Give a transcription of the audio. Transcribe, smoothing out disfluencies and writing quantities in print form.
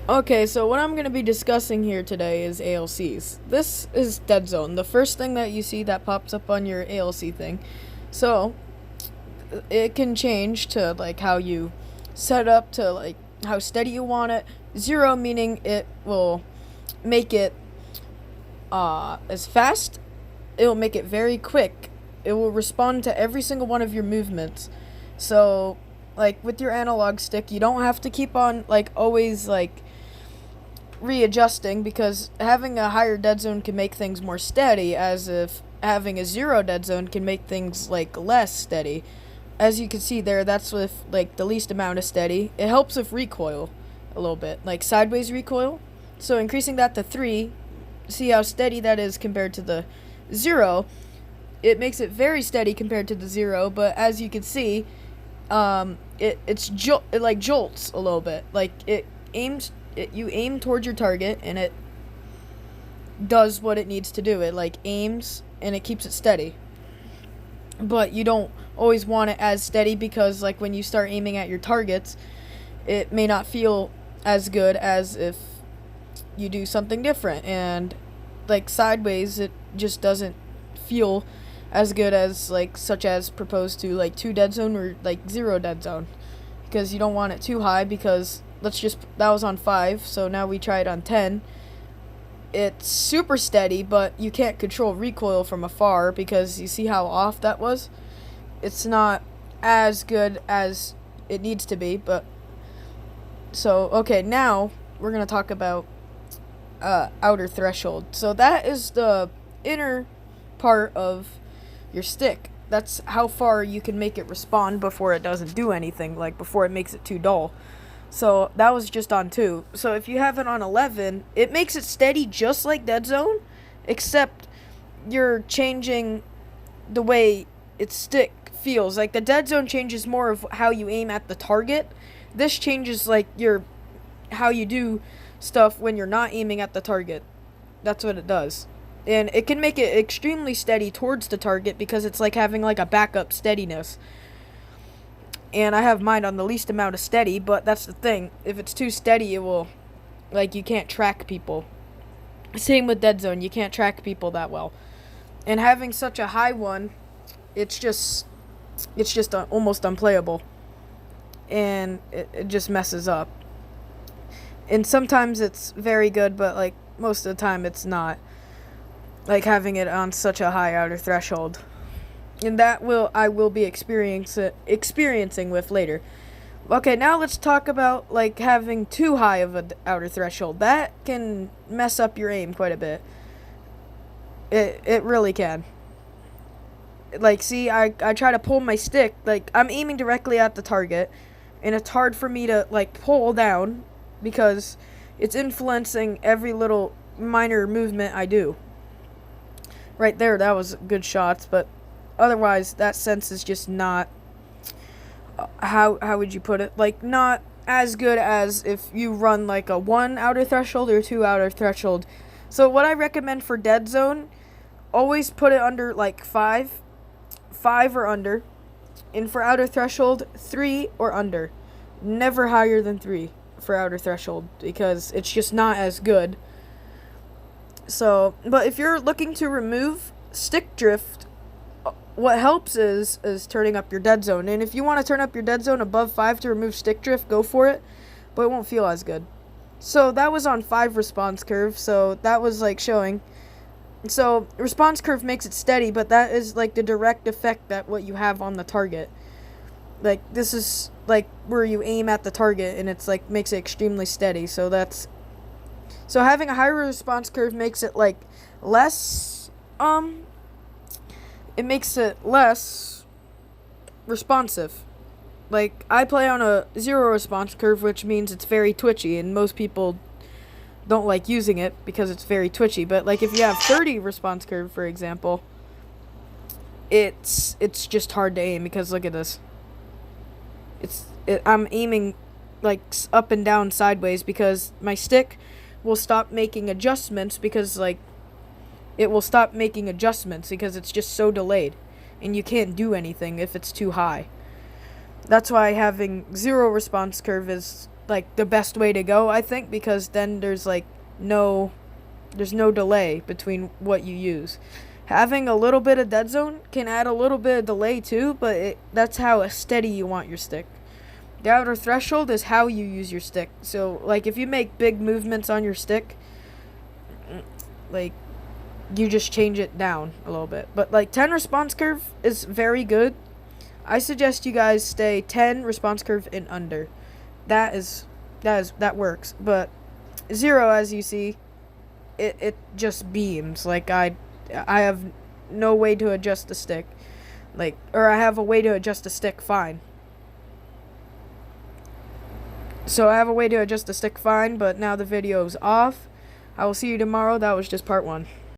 Okay, so what I'm going to be discussing here today is ALCs. This is dead zone, the first thing that you see that pops up on your ALC thing. So, it can change to like how you set up to like how steady you want it. Zero meaning it will make it as fast, it will make it very quick. It will respond to every single one of your movements. So, like with your analog stick, you don't have to keep on like always like readjusting because having a higher dead zone can make things more steady, as if having a zero dead zone can make things like less steady. As you can see there, that's with like the least amount of steady. It helps with recoil a little bit, like sideways recoil. So increasing that to 3, see how steady that is compared to the 0. It makes it very steady compared to the 0, but as you can see, it like jolts a little bit. Like you aim towards your target and it does what it needs to do. It like aims and it keeps it steady. But you don't always want it as steady because like when you start aiming at your targets, it may not feel as good as if you do something different, and like sideways it just doesn't feel as good as like such as proposed to like 2 dead zone or like 0 dead zone, because you don't want it too high. Because that was on 5, so now we try it on 10. It's super steady, but you can't control recoil from afar because you see how off that was. It's not as good as it needs to be. But so okay, now we're gonna talk about outer threshold. So that is the inner part of your stick. That's how far you can make it respond before it doesn't do anything, like before it makes it too dull. So that was just on 2. So if you have it on 11, it makes it steady just like dead zone, except you're changing the way its stick feels. Like the dead zone changes more of how you aim at the target. This changes like how you do stuff when you're not aiming at the target. That's what it does. And it can make it extremely steady towards the target because it's like having like a backup steadiness. And I have mine on the least amount of steady, but that's the thing. If it's too steady, it will, like, you can't track people. Same with dead zone, you can't track people that well. And having such a high one, it's just almost unplayable. And it just messes up. And sometimes it's very good, but like most of the time it's not. Like having it on such a high outer threshold. And that I will be experiencing with later. Okay, now let's talk about like having too high of an outer threshold. That can mess up your aim quite a bit. It really can. Like, see, I try to pull my stick, like I'm aiming directly at the target, and it's hard for me to like pull down because it's influencing every little minor movement I do. Right there, that was good shots, but otherwise that sense is just not how would you put it, like not as good as if you run like a 1 outer threshold or 2 outer threshold. So what I recommend for dead zone, always put it under like 5 or under, and for outer threshold 3 or under, never higher than 3 for outer threshold because it's just not as good. So, but if you're looking to remove stick drift, what helps is turning up your dead zone. And if you want to turn up your dead zone above 5 to remove stick drift, go for it, but it won't feel as good. So that was on 5 response curve, so that was like showing. So response curve makes it steady, but that is like the direct effect that what you have on the target. Like this is like where you aim at the target and it's like makes it extremely steady. So having a higher response curve makes it like less it makes it less responsive. Like I play on a 0 response curve, which means it's very twitchy, and most people don't like using it because it's very twitchy. But like if you have 30 response curve, for example, it's just hard to aim because look at this. I'm aiming like up and down sideways because my stick will stop making adjustments because like it will stop making adjustments because it's just so delayed and you can't do anything if it's too high. That's why having 0 response curve is like the best way to go, I think, because then there's like no delay between what you use. Having a little bit of dead zone can add a little bit of delay too, but that's how steady you want your stick. The outer threshold is how you use your stick. So like if you make big movements on your stick, like you just change it down a little bit. But like 10 response curve is very good. I suggest you guys stay 10 response curve and under. That works. But 0, as you see, it just beams. Like I have no way to adjust the stick. Or I have a way to adjust the stick fine. So I have a way to adjust the stick fine, but now the video is off. I will see you tomorrow. That was just part 1.